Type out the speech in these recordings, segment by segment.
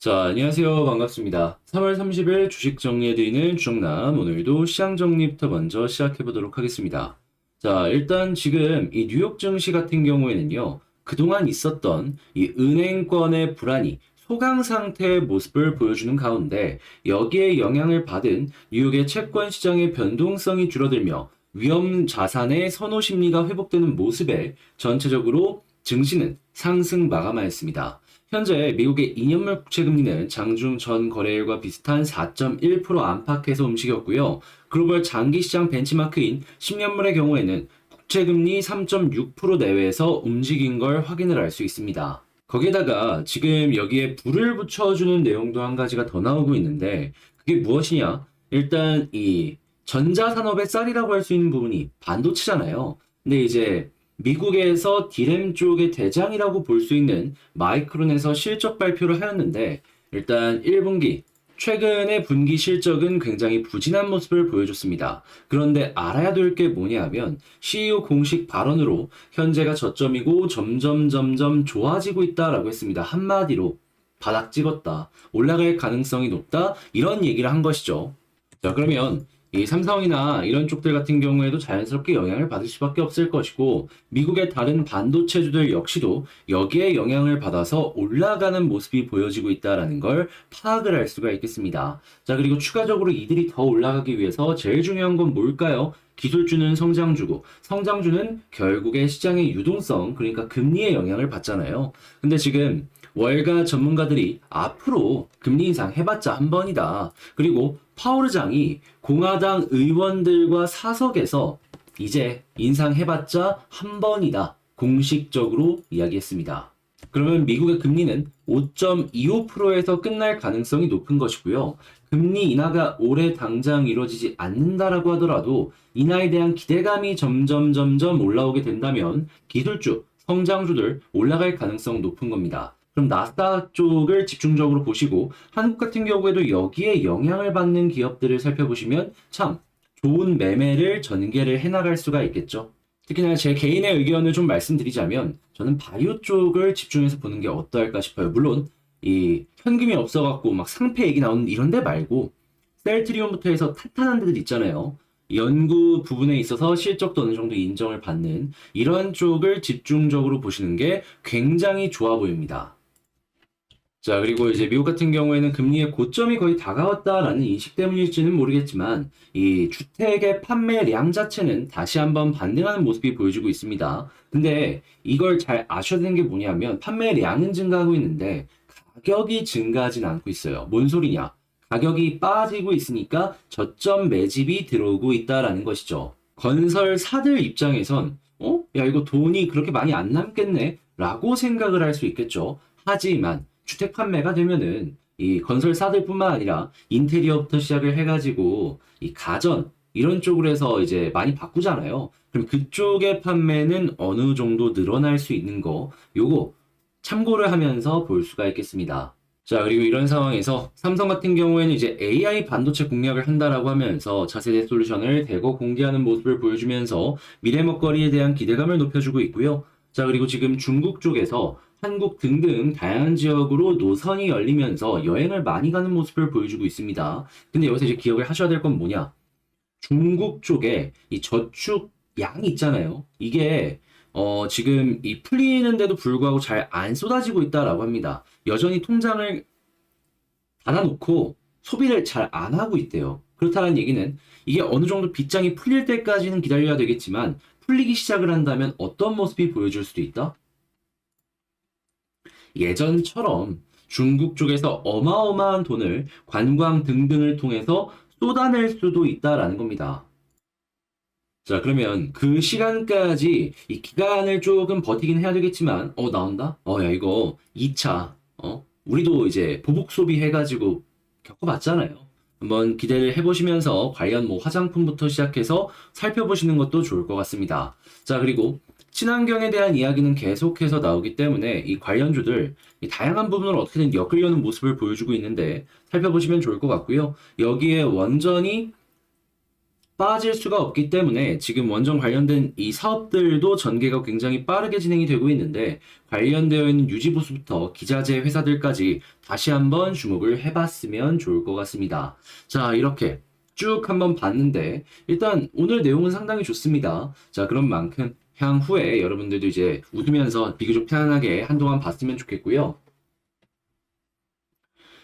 자, 안녕하세요. 반갑습니다. 3월 30일 주식 정리해드리는 주정남. 오늘도 시장 정리부터 먼저 시작해보도록 하겠습니다. 자, 일단 지금 이 뉴욕 증시 같은 경우에는요, 그동안 있었던 이 은행권의 불안이 소강 상태의 모습을 보여주는 가운데 여기에 영향을 받은 뉴욕의 채권 시장의 변동성이 줄어들며 위험 자산의 선호 심리가 회복되는 모습에 전체적으로 증시는 상승 마감하였습니다. 현재 미국의 2년물 국채금리는 장중 전 거래일과 비슷한 4.1% 안팎에서 움직였고요. 글로벌 장기시장 벤치마크인 10년물의 경우에는 국채금리 3.6% 내외에서 움직인 걸 확인을 할 수 있습니다. 거기에다가 지금 여기에 불을 붙여주는 내용도 한 가지가 더 나오고 있는데 그게 무엇이냐? 일단 이 전자산업의 쌀이라고 할 수 있는 부분이 반도체잖아요. 근데 이제 미국에서 디램 쪽의 대장이라고 볼 수 있는 마이크론에서 실적 발표를 하였는데 일단 1분기 최근의 분기 실적은 굉장히 부진한 모습을 보여줬습니다. 그런데 알아야 될 게 뭐냐면 CEO 공식 발언으로 현재가 저점이고 점점 좋아지고 있다라고 했습니다. 한마디로 바닥 찍었다. 올라갈 가능성이 높다. 이런 얘기를 한 것이죠. 자, 그러면 이 삼성이나 이런 쪽들 같은 경우에도 자연스럽게 영향을 받을 수밖에 없을 것이고, 미국의 다른 반도체주들 역시도 여기에 영향을 받아서 올라가는 모습이 보여지고 있다는 걸 파악을 할 수가 있겠습니다. 자, 그리고 추가적으로 이들이 더 올라가기 위해서 제일 중요한 건 뭘까요? 기술주는 성장주고, 성장주는 결국에 시장의 유동성, 그러니까 금리의 영향을 받잖아요. 근데 지금 월가 전문가들이 앞으로 금리 인상 해봤자 한 번이다. 그리고 파우르장이 공화당 의원들과 사석에서 이제 인상해봤자 한 번이다. 공식적으로 이야기했습니다. 그러면 미국의 금리는 5.25%에서 끝날 가능성이 높은 것이고요. 금리 인하가 올해 당장 이루어지지 않는다라고 하더라도 인하에 대한 기대감이 점점 올라오게 된다면 기술주, 성장주들 올라갈 가능성 높은 겁니다. 그럼 나스닥 쪽을 집중적으로 보시고 한국 같은 경우에도 여기에 영향을 받는 기업들을 살펴보시면 참 좋은 매매를 전개를 해나갈 수가 있겠죠. 특히나 제 개인의 의견을 좀 말씀드리자면 저는 바이오 쪽을 집중해서 보는 게 어떨까 싶어요. 물론 이 현금이 없어갖고 막 상패 얘기 나오는 이런 데 말고 셀트리온부터 해서 탄탄한 데들 있잖아요. 연구 부분에 있어서 실적도 어느 정도 인정을 받는 이런 쪽을 집중적으로 보시는 게 굉장히 좋아 보입니다. 자, 그리고 이제 미국 같은 경우에는 금리의 고점이 거의 다가왔다라는 인식 때문일지는 모르겠지만, 이 주택의 판매량 자체는 다시 한번 반등하는 모습이 보여지고 있습니다. 근데 이걸 잘 아셔야 되는 게 뭐냐면, 판매량은 증가하고 있는데, 가격이 증가하진 않고 있어요. 뭔 소리냐? 가격이 빠지고 있으니까 저점 매집이 들어오고 있다라는 것이죠. 건설사들 입장에선, 야, 이거 돈이 그렇게 많이 안 남겠네? 라고 생각을 할 수 있겠죠. 하지만, 주택 판매가 되면은 이 건설사들뿐만 아니라 인테리어부터 시작을 해가지고 이 가전 이런 쪽으로 해서 이제 많이 바꾸잖아요. 그럼 그쪽의 판매는 어느 정도 늘어날 수 있는 거 요거 참고를 하면서 볼 수가 있겠습니다. 자, 그리고 이런 상황에서 삼성 같은 경우에는 이제 AI 반도체 공략을 한다라고 하면서 차세대 솔루션을 대거 공개하는 모습을 보여주면서 미래 먹거리에 대한 기대감을 높여주고 있고요. 자, 그리고 지금 중국 쪽에서 한국 등등 다양한 지역으로 노선이 열리면서 여행을 많이 가는 모습을 보여주고 있습니다. 근데 여기서 이제 기억을 하셔야 될 건 뭐냐? 중국 쪽에 이 저축 양이 있잖아요. 이게 지금 이 풀리는데도 불구하고 잘 안 쏟아지고 있다라고 합니다. 여전히 통장을 닫아놓고 소비를 잘 안 하고 있대요. 그렇다는 얘기는 이게 어느 정도 빗장이 풀릴 때까지는 기다려야 되겠지만 풀리기 시작을 한다면 어떤 모습이 보여줄 수도 있다? 예전처럼 중국 쪽에서 어마어마한 돈을 관광 등등을 통해서 쏟아낼 수도 있다라는 겁니다. 자, 그러면 그 시간까지 이 기간을 조금 버티긴 해야 되겠지만, 나온다? 야, 이거 2차, 우리도 이제 보복 소비 해가지고 겪어봤잖아요. 한번 기대를 해보시면서 관련 뭐 화장품부터 시작해서 살펴보시는 것도 좋을 것 같습니다. 자, 그리고 친환경에 대한 이야기는 계속해서 나오기 때문에 이 관련주들 이 다양한 부분을 어떻게든 엮으려는 모습을 보여주고 있는데 살펴보시면 좋을 것 같고요. 여기에 원전이 빠질 수가 없기 때문에 지금 원전 관련된 이 사업들도 전개가 굉장히 빠르게 진행이 되고 있는데 관련되어 있는 유지보수부터 기자재 회사들까지 다시 한번 주목을 해봤으면 좋을 것 같습니다. 자, 이렇게 쭉 한번 봤는데 일단 오늘 내용은 상당히 좋습니다. 자, 그런 만큼 향후에 여러분들도 이제 웃으면서 비교적 편안하게 한동안 봤으면 좋겠고요.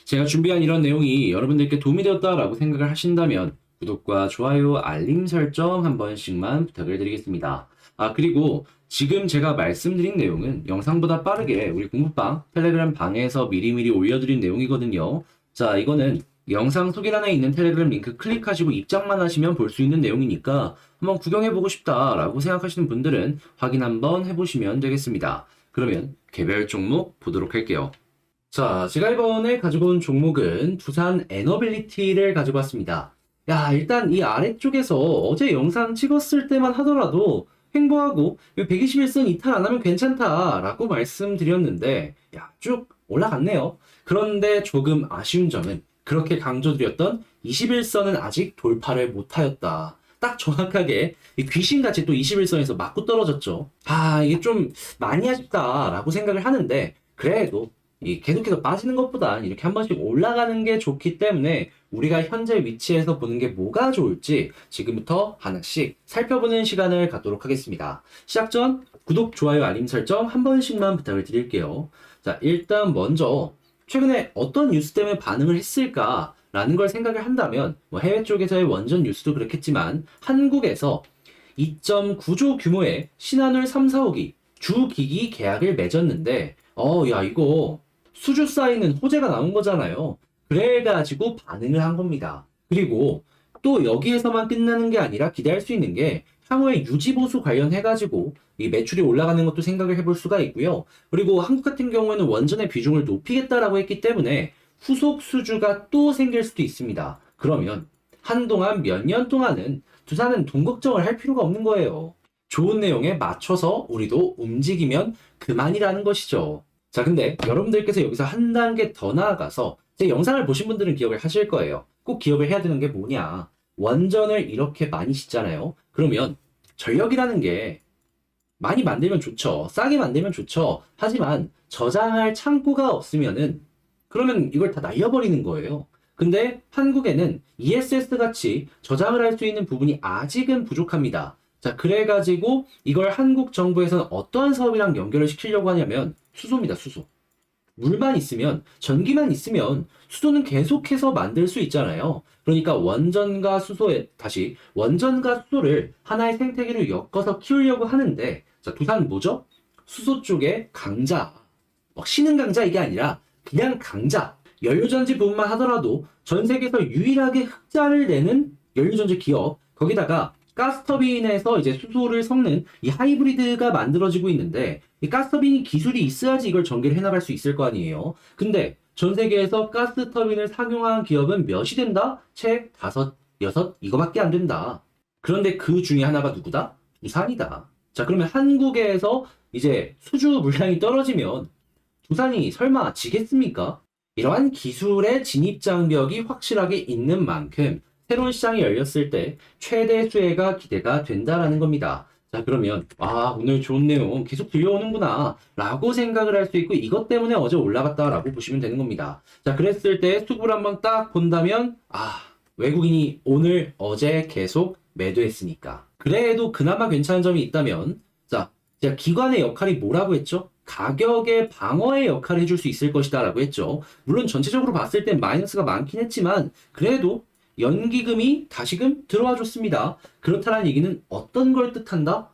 제가 준비한 이런 내용이 여러분들께 도움이 되었다라고 생각을 하신다면 구독과 좋아요, 알림 설정 한 번씩만 부탁을 드리겠습니다. 그리고 지금 제가 말씀드린 내용은 영상보다 빠르게 우리 공부방 텔레그램 방에서 미리미리 올려드린 내용이거든요. 자, 이거는 영상 소개란에 있는 텔레그램 링크 클릭하시고 입장만 하시면 볼 수 있는 내용이니까 한번 구경해보고 싶다라고 생각하시는 분들은 확인 한번 해보시면 되겠습니다. 그러면 개별 종목 보도록 할게요. 자, 제가 이번에 가지고 온 종목은 두산 에너빌리티를 가지고 왔습니다. 야, 일단 이 아래쪽에서 어제 영상 찍었을 때만 하더라도 횡보하고 121선 이탈 안 하면 괜찮다라고 말씀드렸는데 야, 쭉 올라갔네요. 그런데 조금 아쉬운 점은 그렇게 강조드렸던 21선은 아직 돌파를 못하였다. 딱 정확하게 귀신같이 또 21선에서 맞고 떨어졌죠. 이게 좀 많이 아쉽다라고 생각을 하는데 그래도 계속해서 빠지는 것보다 이렇게 한 번씩 올라가는 게 좋기 때문에 우리가 현재 위치에서 보는 게 뭐가 좋을지 지금부터 하나씩 살펴보는 시간을 갖도록 하겠습니다. 시작 전 구독, 좋아요, 알림 설정 한 번씩만 부탁을 드릴게요. 자, 일단 먼저 최근에 어떤 뉴스 때문에 반응을 했을까라는 걸 생각을 한다면 해외 쪽에서의 원전 뉴스도 그렇겠지만 한국에서 2.9조 규모의 신한울 3, 4호기 주기기 계약을 맺었는데 야, 이거 수주 쌓이는 호재가 나온 거잖아요. 그래가지고 반응을 한 겁니다. 그리고 또 여기에서만 끝나는 게 아니라 기대할 수 있는 게 향후에 유지보수 관련해가지고 이 매출이 올라가는 것도 생각을 해볼 수가 있고요. 그리고 한국 같은 경우에는 원전의 비중을 높이겠다라고 했기 때문에 후속 수주가 또 생길 수도 있습니다. 그러면 한동안 몇 년 동안은 두산은 돈 걱정을 할 필요가 없는 거예요. 좋은 내용에 맞춰서 우리도 움직이면 그만이라는 것이죠. 자, 근데 여러분들께서 여기서 한 단계 더 나아가서 제 영상을 보신 분들은 기억을 하실 거예요. 꼭 기억을 해야 되는 게 뭐냐. 원전을 이렇게 많이 짓잖아요. 그러면 전력이라는 게 많이 만들면 좋죠. 싸게 만들면 좋죠. 하지만 저장할 창고가 없으면은 그러면 이걸 다 날려버리는 거예요. 근데 한국에는 ESS 같이 저장을 할 수 있는 부분이 아직은 부족합니다. 자, 그래가지고 이걸 한국 정부에서는 어떠한 사업이랑 연결을 시키려고 하냐면 수소입니다, 수소. 물만 있으면, 전기만 있으면 수소는 계속해서 만들 수 있잖아요. 그러니까 원전과 수소를 하나의 생태계로 엮어서 키우려고 하는데, 자, 두산 뭐죠? 수소 쪽에 강자, 신흥 강자 이게 아니라 그냥 강자, 연료전지 부분만 하더라도 전 세계에서 유일하게 흑자를 내는 연료전지 기업, 거기다가 가스터빈에서 이제 수소를 섞는 이 하이브리드가 만들어지고 있는데 이 가스터빈 기술이 있어야지 이걸 전개를 해나갈 수 있을 거 아니에요. 근데 전 세계에서 가스터빈을 상용한 기업은 몇이 된다? 책 5, 6 이거밖에 안 된다. 그런데 그 중에 하나가 누구다? 두산이다. 자, 그러면 한국에서 이제 수주 물량이 떨어지면 두산이 설마 지겠습니까? 이러한 기술의 진입 장벽이 확실하게 있는 만큼 새로운 시장이 열렸을 때 최대 수혜가 기대가 된다라는 겁니다. 자, 그러면 오늘 좋은 내용 계속 들려오는구나 라고 생각을 할 수 있고 이것 때문에 어제 올라갔다라고 보시면 되는 겁니다. 자, 그랬을 때 수급을 한번 딱 본다면 외국인이 오늘 어제 계속 매도했으니까 그래도 그나마 괜찮은 점이 있다면 자, 제가 기관의 역할이 뭐라고 했죠? 가격의 방어의 역할을 해줄 수 있을 것이다 라고 했죠. 물론 전체적으로 봤을 땐 마이너스가 많긴 했지만 그래도 연기금이 다시금 들어와 줬습니다. 그렇다는 얘기는 어떤 걸 뜻한다?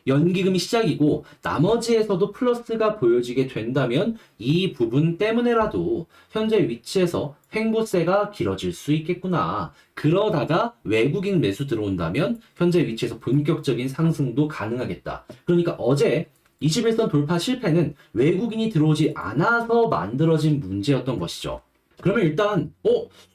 연기금이 시작이고 나머지에서도 플러스가 보여지게 된다면 이 부분 때문에라도 현재 위치에서 횡보세가 길어질 수 있겠구나. 그러다가 외국인 매수 들어온다면 현재 위치에서 본격적인 상승도 가능하겠다. 그러니까 어제 21선 돌파 실패는 외국인이 들어오지 않아서 만들어진 문제였던 것이죠. 그러면 일단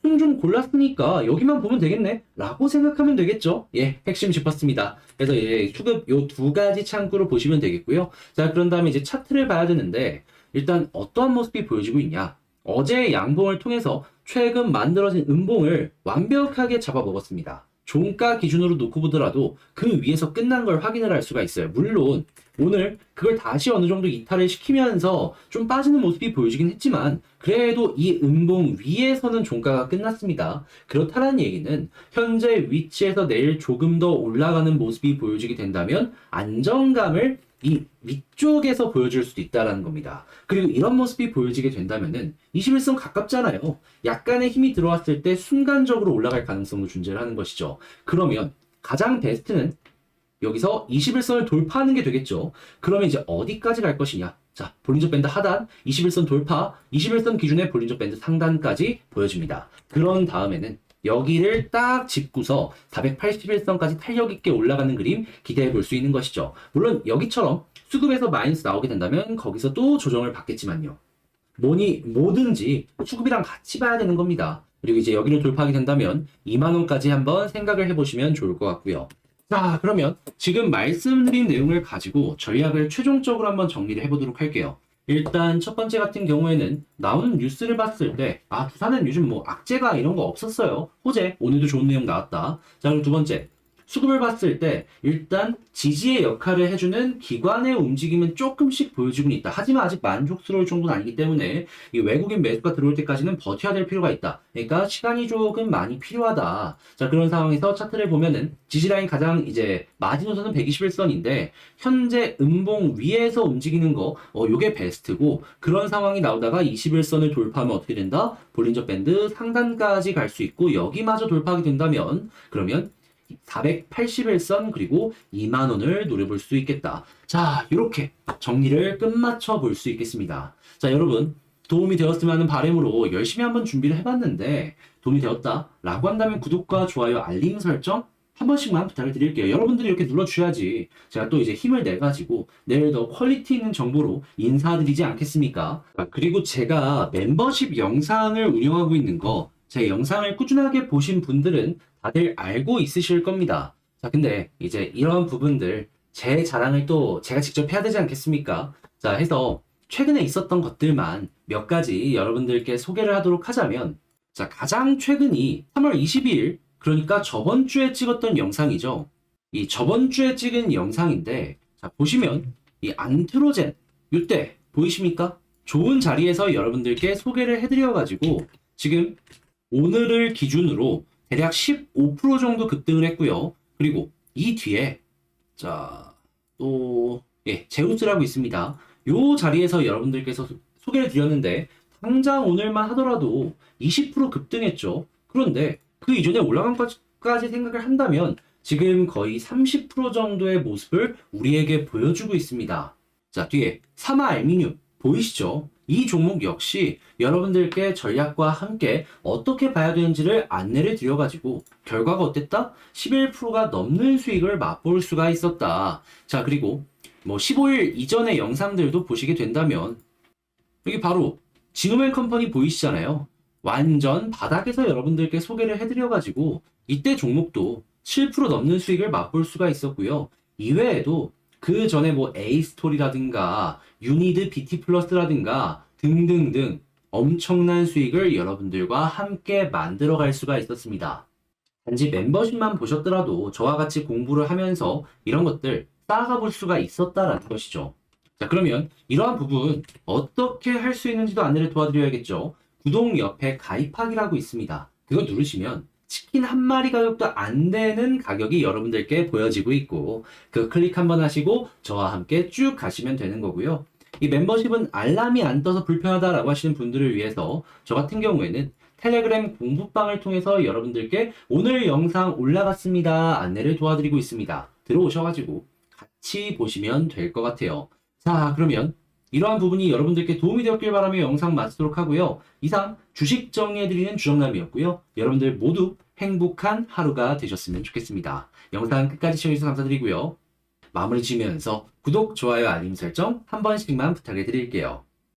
수준 좀 골랐으니까 여기만 보면 되겠네 라고 생각하면 되겠죠. 핵심 짚었습니다. 그래서 수급 요 두 가지 창구로 보시면 되겠고요. 자, 그런 다음에 이제 차트를 봐야 되는데 일단 어떠한 모습이 보여지고 있냐. 어제의 양봉을 통해서 최근 만들어진 음봉을 완벽하게 잡아먹었습니다. 종가 기준으로 놓고 보더라도 그 위에서 끝난 걸 확인을 할 수가 있어요. 물론 오늘 그걸 다시 어느 정도 이탈을 시키면서 좀 빠지는 모습이 보여지긴 했지만 그래도 이 음봉 위에서는 종가가 끝났습니다. 그렇다는 얘기는 현재 위치에서 내일 조금 더 올라가는 모습이 보여지게 된다면 안정감을 이 위쪽에서 보여줄 수도 있다는 겁니다. 그리고 이런 모습이 보여지게 된다면은 21선 가깝잖아요. 약간의 힘이 들어왔을 때 순간적으로 올라갈 가능성도 존재를 하는 것이죠. 그러면 가장 베스트는 여기서 21선을 돌파하는 게 되겠죠. 그러면 이제 어디까지 갈 것이냐? 자, 볼린저 밴드 하단, 21선 돌파, 21선 기준의 볼린저 밴드 상단까지 보여줍니다. 그런 다음에는 여기를 딱 짚고서 481선까지 탄력 있게 올라가는 그림 기대해 볼 수 있는 것이죠. 물론 여기처럼 수급에서 마이너스 나오게 된다면 거기서 또 조정을 받겠지만요. 뭐든지 수급이랑 같이 봐야 되는 겁니다. 그리고 이제 여기를 돌파하게 된다면 2만원까지 한번 생각을 해보시면 좋을 것 같고요. 자, 그러면 지금 말씀드린 내용을 가지고 전략을 최종적으로 한번 정리를 해보도록 할게요. 일단 첫 번째 같은 경우에는 나오는 뉴스를 봤을 때 두산은 요즘 뭐 악재가 이런 거 없었어요. 호재 오늘도 좋은 내용 나왔다. 자, 그럼 두 번째 수급을 봤을 때 일단 지지의 역할을 해주는 기관의 움직임은 조금씩 보여지고는 있다. 하지만 아직 만족스러울 정도는 아니기 때문에 이 외국인 매수가 들어올 때까지는 버텨야 될 필요가 있다. 그러니까 시간이 조금 많이 필요하다. 자, 그런 상황에서 차트를 보면은 지지라인 가장 이제 마지노선은 121선인데 현재 음봉 위에서 움직이는 거 요게 베스트고 그런 상황이 나오다가 21선을 돌파하면 어떻게 된다? 볼린저 밴드 상단까지 갈 수 있고 여기마저 돌파하게 된다면 그러면 481선 그리고 2만원을 노려볼 수 있겠다. 자, 이렇게 정리를 끝마쳐 볼 수 있겠습니다. 자, 여러분 도움이 되었으면 하는 바람으로 열심히 한번 준비를 해봤는데 도움이 되었다 라고 한다면 구독과 좋아요 알림 설정 한 번씩만 부탁을 드릴게요. 여러분들이 이렇게 눌러주셔야지 제가 또 이제 힘을 내가지고 내일 더 퀄리티 있는 정보로 인사드리지 않겠습니까? 그리고 제가 멤버십 영상을 운영하고 있는 거 제 영상을 꾸준하게 보신 분들은 다들 알고 있으실 겁니다. 자, 근데 이제 이런 부분들 제 자랑을 또 제가 직접 해야 되지 않겠습니까? 자, 해서 최근에 있었던 것들만 몇 가지 여러분들께 소개를 하도록 하자면 자, 가장 최근이 3월 22일 그러니까 저번 주에 찍었던 영상이죠. 이 저번 주에 찍은 영상인데 자, 보시면 이 안트로젠 이때 보이십니까? 좋은 자리에서 여러분들께 소개를 해드려가지고 지금 오늘을 기준으로 대략 15% 정도 급등을 했고요. 그리고 이 뒤에 자, 또 제우스라고 있습니다. 요 자리에서 여러분들께서 소개를 드렸는데 당장 오늘만 하더라도 20% 급등했죠. 그런데 그 이전에 올라간 것까지 생각을 한다면 지금 거의 30% 정도의 모습을 우리에게 보여주고 있습니다. 자, 뒤에 사마 알미늄 보이시죠? 이 종목 역시 여러분들께 전략과 함께 어떻게 봐야 되는지를 안내를 드려가지고 결과가 어땠다? 11%가 넘는 수익을 맛볼 수가 있었다. 자, 그리고 뭐 15일 이전의 영상들도 보시게 된다면 여기 바로 진호맨 컴퍼니 보이시잖아요. 완전 바닥에서 여러분들께 소개를 해드려가지고 이때 종목도 7% 넘는 수익을 맛볼 수가 있었고요. 이외에도 그 전에 뭐 A스토리라든가 유니드 BT 플러스라든가 등등등 엄청난 수익을 여러분들과 함께 만들어갈 수가 있었습니다. 단지 멤버십만 보셨더라도 저와 같이 공부를 하면서 이런 것들 쌓아가 볼 수가 있었다라는 것이죠. 자, 그러면 이러한 부분 어떻게 할 수 있는지도 안내를 도와드려야겠죠. 구독 옆에 가입하기라고 있습니다. 그거 누르시면 치킨 한 마리 가격도 안 되는 가격이 여러분들께 보여지고 있고 그 클릭 한번 하시고 저와 함께 쭉 가시면 되는 거고요. 이 멤버십은 알람이 안 떠서 불편하다라고 하시는 분들을 위해서 저 같은 경우에는 텔레그램 공부방을 통해서 여러분들께 오늘 영상 올라갔습니다 안내를 도와드리고 있습니다. 들어오셔가지고 같이 보시면 될 것 같아요. 자, 그러면 이러한 부분이 여러분들께 도움이 되었길 바라며 영상 마치도록 하고요. 이상 주식 정리해드리는 주정남이었고요. 여러분들 모두 행복한 하루가 되셨으면 좋겠습니다. 영상 끝까지 시청해주셔서 감사드리고요. 마무리 지으면서 구독, 좋아요, 알림 설정 한 번씩만 부탁해 드릴게요.